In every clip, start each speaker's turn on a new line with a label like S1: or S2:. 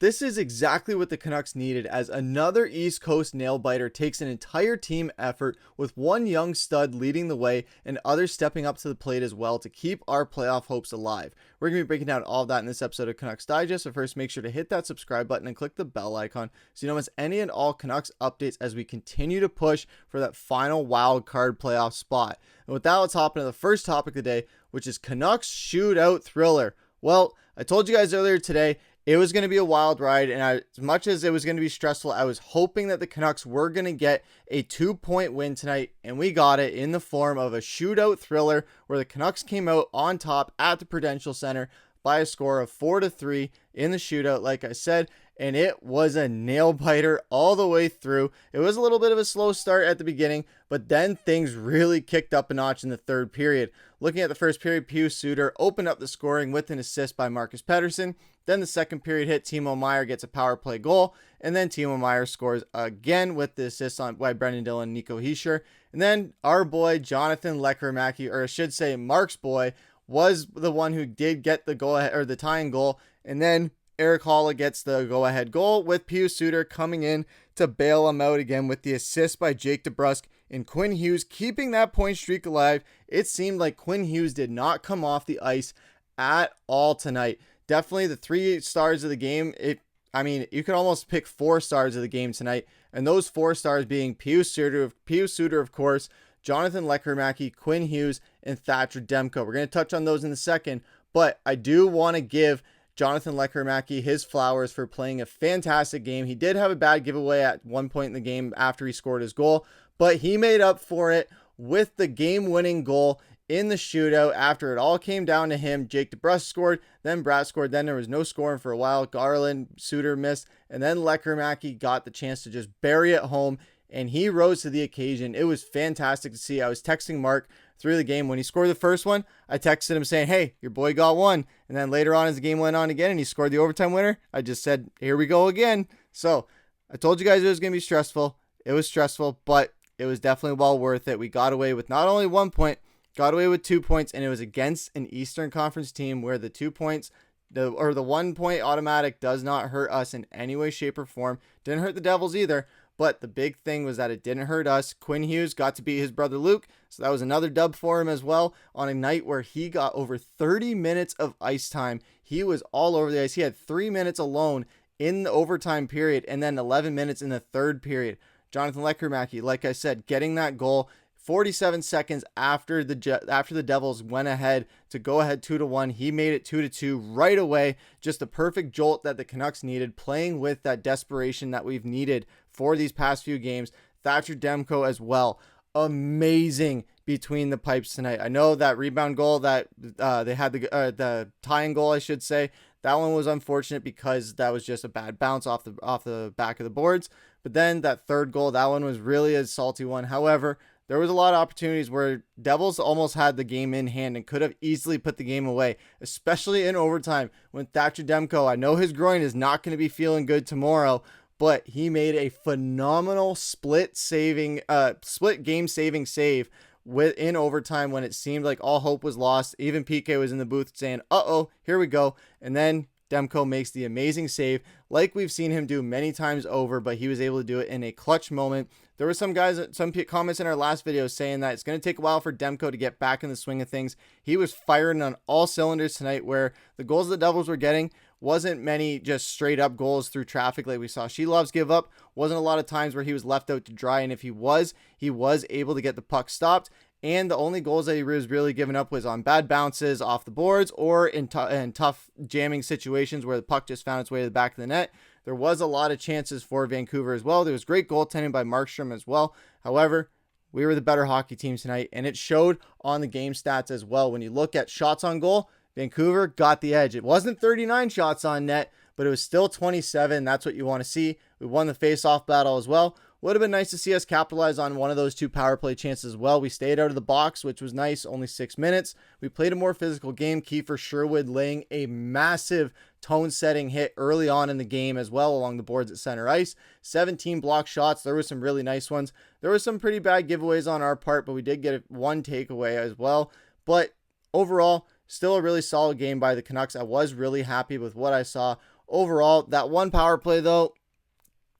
S1: This is exactly what the Canucks needed, as another East Coast nail-biter takes an entire team effort with one young stud leading the way and others stepping up to the plate as well to keep our playoff hopes alive. We're going to be breaking down all of that in this episode of Canucks Digest, so first make sure to hit that subscribe button and click the bell icon so you don't miss any and all Canucks updates as we continue to push for that final wild card playoff spot. And with that, let's hop into the first topic of the day, which is Canucks Shootout Thriller. Well, I told you guys earlier today, it was going to be a wild ride, and as much as it was going to be stressful, I was hoping that the Canucks were going to get a 2-point win tonight, and we got it in the form of a shootout thriller where the Canucks came out on top at the Prudential Center by a score of 4-3 in the shootout, like I said, and it was a nail-biter all the way through. It was a little bit of a slow start at the beginning, but then things really kicked up a notch in the third period. Looking at the first period, Pius Suter opened up the scoring with an assist by Marcus Pettersson. Then the second period hit, Timo Meier gets a power play goal, and then Timo Meier scores again with the assist by Brendan Dillon and Nico Hischier. And then our boy Jonathan Lekkerimäki, or I should say Mark's boy, was the one who did get the goal ahead, or the tying goal, and then Erik Haula gets the go-ahead goal with Pius Suter coming in to bail him out again with the assist by Jake DeBrusk and Quinn Hughes keeping that point streak alive. It seemed like Quinn Hughes did not come off the ice at all tonight. Definitely the 3 stars of the game. You could almost pick 4 stars of the game tonight, and those 4 stars being Pius Suter, of course, Jonathan Lekkerimäki, Quinn Hughes, and Thatcher Demko. We're going to touch on those in a second, but I do want to give Jonathan Lekkerimäki his flowers for playing a fantastic game. He did have a bad giveaway at one point in the game after he scored his goal, but he made up for it with the game-winning goal in the shootout. After it all came down to him, Jake DeBrusk scored, then Bratt scored, then there was no scoring for a while. Garland, Suter missed, and then Lekkerimäki got the chance to just bury it home, and he rose to the occasion. It was fantastic to see. I was texting Mark through the game when he scored the first one. I texted him saying, hey, your boy got one. And then later on as the game went on again and he scored the overtime winner, I just said, here we go again. So I told you guys it was going to be stressful. It was stressful, but it was definitely well worth it. We got away with not only 1 point, got away with 2 points, and it was against an Eastern Conference team where the 2 points, the 1 point automatic does not hurt us in any way, shape, or form. Didn't hurt the Devils either. But the big thing was that it didn't hurt us. Quinn Hughes got to beat his brother Luke, so that was another dub for him as well on a night where he got over 30 minutes of ice time. He was all over the ice. He had 3 minutes alone in the overtime period and then 11 minutes in the third period. Jonathan Lekkerimäki, like I said, getting that goal 47 seconds after the Devils went ahead to go ahead 2-1. He made it 2-2 right away. Just a perfect jolt that the Canucks needed, playing with that desperation that we've needed for these past few games. Thatcher Demko as well. Amazing between the pipes tonight. I know that rebound goal that they had, the tying goal, I should say, that one was unfortunate because that was just a bad bounce off the back of the boards. But then that third goal, that one was really a salty one. However, there was a lot of opportunities where Devils almost had the game in hand and could have easily put the game away, especially in overtime when Thatcher Demko, I know his groin is not going to be feeling good tomorrow, but he made a phenomenal split game saving save in overtime when it seemed like all hope was lost. Even PK was in the booth saying, uh-oh, here we go. And then Demko makes the amazing save like we've seen him do many times over, but he was able to do it in a clutch moment. There were some comments in our last video saying that it's going to take a while for Demko to get back in the swing of things. He was firing on all cylinders tonight, where the goals the Devils were getting wasn't many just straight up goals through traffic like we saw She Loves give up. Wasn't a lot of times where he was left out to dry, and if he was able to get the puck stopped. And the only goals that he was really giving up was on bad bounces off the boards or in tough jamming situations where the puck just found its way to the back of the net. There was a lot of chances for Vancouver as well. There was great goaltending by Markstrom as well. However, we were the better hockey team tonight, and it showed on the game stats as well. When you look at shots on goal, Vancouver got the edge. It wasn't 39 shots on net, but it was still 27. That's what you want to see. We won the face-off battle as well. Would have been nice to see us capitalize on one of those 2 power play chances as well. We stayed out of the box, which was nice, only 6 minutes. We played a more physical game. Kiefer Sherwood laying a massive tone-setting hit early on in the game as well along the boards at center ice. 17 block shots. There were some really nice ones. There were some pretty bad giveaways on our part, but we did get 1 takeaway as well. But overall, still a really solid game by the Canucks. I was really happy with what I saw. overall, that one power play though,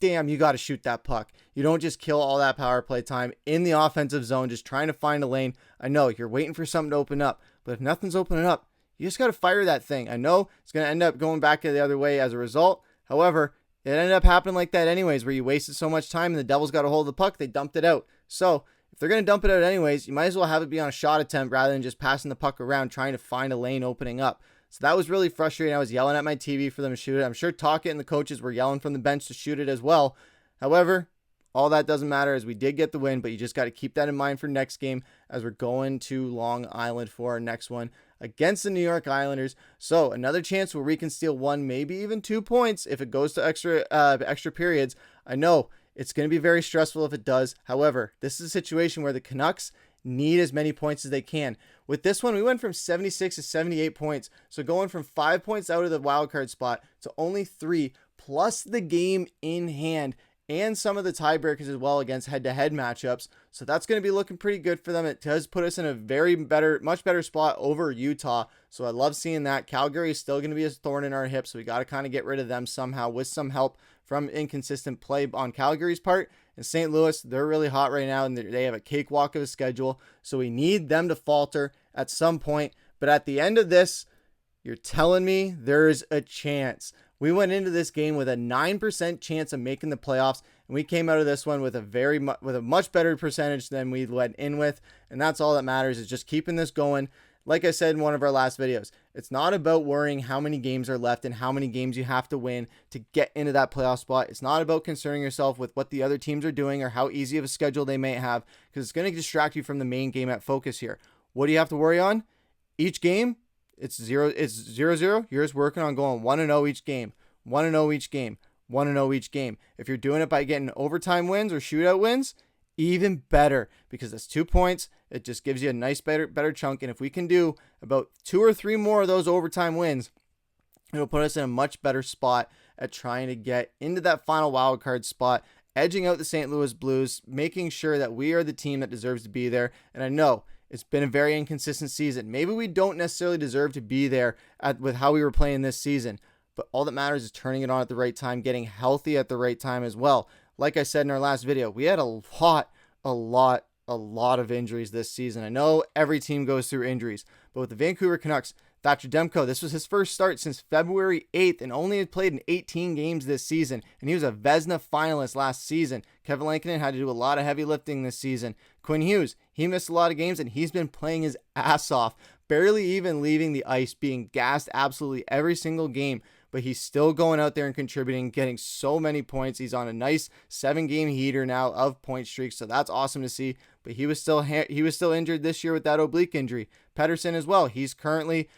S1: damn, you got to shoot that puck. You don't just kill all that power play time in the offensive zone just trying to find a lane. I know you're waiting for something to open up, but if nothing's opening up, you just got to fire that thing. I know it's going to end up going back the other way as a result. However, it ended up happening like that anyways, where you wasted so much time and the Devils got a hold of the puck, they dumped it out. So if they're going to dump it out anyways, you might as well have it be on a shot attempt rather than just passing the puck around trying to find a lane opening up. So that was really frustrating. I was yelling at my TV for them to shoot it. I'm sure Tocchet and the coaches were yelling from the bench to shoot it as well. However, all that doesn't matter as we did get the win, but you just got to keep that in mind for next game as we're going to Long Island for our next one against the New York Islanders. So another chance where we can steal 1, maybe even 2 points if it goes to extra periods. I know it's going to be very stressful if it does. However, this is a situation where the Canucks need as many points as they can. With this one, we went from 76 to 78 points. So going from 5 points out of the wild card spot to only 3, plus the game in hand and some of the tiebreakers as well against head-to-head matchups. So that's going to be looking pretty good for them. It does put us in a much better spot over Utah. So I love seeing that. Calgary is still going to be a thorn in our hip. So we got to kind of get rid of them somehow with some help from inconsistent play on Calgary's part. And St. Louis, they're really hot right now and they have a cakewalk of a schedule. So we need them to falter at some point. But at the end of this, you're telling me there's a chance. We went into this game with a 9% chance of making the playoffs, and we came out of this one with a much better percentage than we went in with, and that's all that matters is just keeping this going. Like I said in one of our last videos, it's not about worrying how many games are left and how many games you have to win to get into that playoff spot. It's not about concerning yourself with what the other teams are doing or how easy of a schedule they may have, because it's going to distract you from the main game at focus here. What do you have to worry on? Each game, it's 0-0. You're just working on going 1-0 each game, 1-0 each game, 1-0 each game. If you're doing it by getting overtime wins or shootout wins, even better, because that's 2 points. It just gives you a nice better chunk. And if we can do about 2 or 3 more of those overtime wins, it'll put us in a much better spot at trying to get into that final wild card spot, edging out the St. Louis Blues, making sure that we are the team that deserves to be there. And I know it's been a very inconsistent season. Maybe we don't necessarily deserve to be there with how we were playing this season, but all that matters is turning it on at the right time, getting healthy at the right time as well. Like I said in our last video, we had a lot of injuries this season. I know every team goes through injuries, but with the Vancouver Canucks, Thatcher Demko, this was his first start since February 8th and only had played in 18 games this season, and he was a Vezina finalist last season. Kevin Lankinen had to do a lot of heavy lifting this season. Quinn Hughes, he missed a lot of games, and he's been playing his ass off, barely even leaving the ice, being gassed absolutely every single game, but he's still going out there and contributing, getting so many points. He's on a nice 7-game heater now of point streaks, so that's awesome to see. But he was still injured this year with that oblique injury. Pettersson as well. He's currently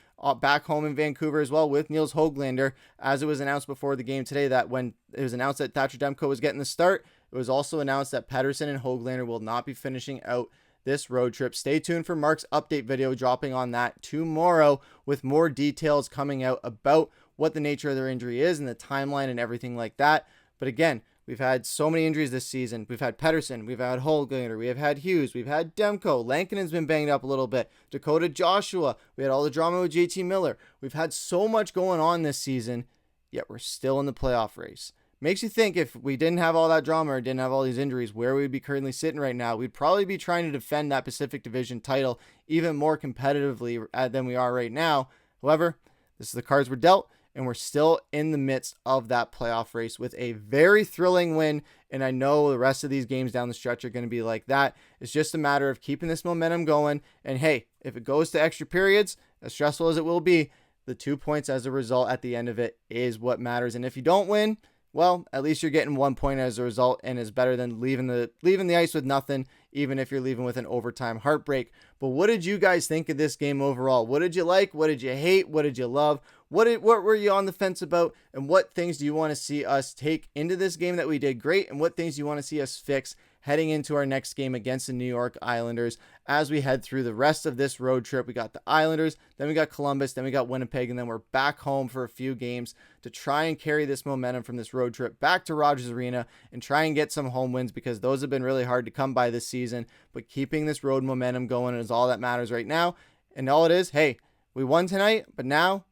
S1: back home in Vancouver as well with Nils Höglander, as it was announced before the game today that when it was announced that Thatcher Demko was getting the start, it was also announced that Pettersson and Höglander will not be finishing out this road trip. Stay tuned for Mark's update video dropping on that tomorrow with more details coming out about what the nature of their injury is and the timeline and everything like that. But again, we've had so many injuries this season. We've had Pettersson, we've had Höglander, we have had Hughes, we've had Demko, Lankinen's been banged up a little bit, Dakota Joshua, we had all the drama with JT Miller. We've had so much going on this season, yet we're still in the playoff race. Makes you think if we didn't have all that drama or didn't have all these injuries, where we'd be currently sitting right now. We'd probably be trying to defend that Pacific Division title even more competitively than we are right now. However, this is the cards we're dealt, and we're still in the midst of that playoff race with a very thrilling win. And I know the rest of these games down the stretch are going to be like that. It's just a matter of keeping this momentum going. And hey, if it goes to extra periods, as stressful as it will be, the 2 points as a result at the end of it is what matters. And if you don't win, well, at least you're getting 1 point as a result, and is better than leaving the ice with nothing, even if you're leaving with an overtime heartbreak. But what did you guys think of this game overall? What did you like? What did you hate? What did you love? What were you on the fence about? And what things do you want to see us take into this game that we did great? And what things do you want to see us fix heading into our next game against the New York Islanders as we head through the rest of this road trip? We got the Islanders, then we got Columbus, then we got Winnipeg, and then we're back home for a few games to try and carry this momentum from this road trip back to Rogers Arena and try and get some home wins, because those have been really hard to come by this season. But keeping this road momentum going is all that matters right now. And all it is, hey, we won tonight, but now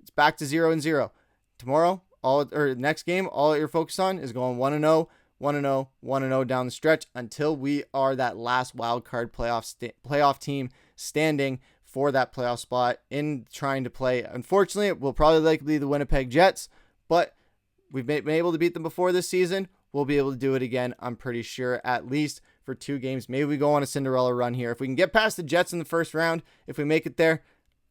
S1: it's back to 0-0. Tomorrow, next game, all you're focused on is going 1-0, 1-0, 1-0 down the stretch until we are that last wild card playoff team standing for that playoff spot in trying to play. Unfortunately, it will probably likely be the Winnipeg Jets, but we've been able to beat them before this season. We'll be able to do it again, I'm pretty sure, at least for 2 games. Maybe we go on a Cinderella run here. If we can get past the Jets in the first round, if we make it there,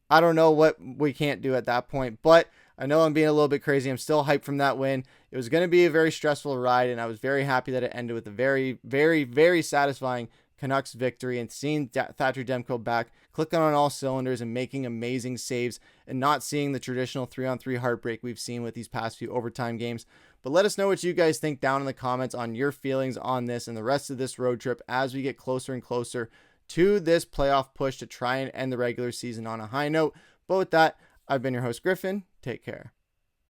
S1: I don't know what we can't do at that point, but I know I'm being a little bit crazy. I'm still hyped from that win. It was going to be a very stressful ride, and I was very happy that it ended with a very, very, very satisfying Canucks victory, and seeing Thatcher Demko back, clicking on all cylinders and making amazing saves, and not seeing the traditional 3-on-3 heartbreak we've seen with these past few overtime games. But let us know what you guys think down in the comments on your feelings on this and the rest of this road trip as we get closer and closer to this playoff push to try and end the regular season on a high note. But with that, I've been your host, Griffin. Take care.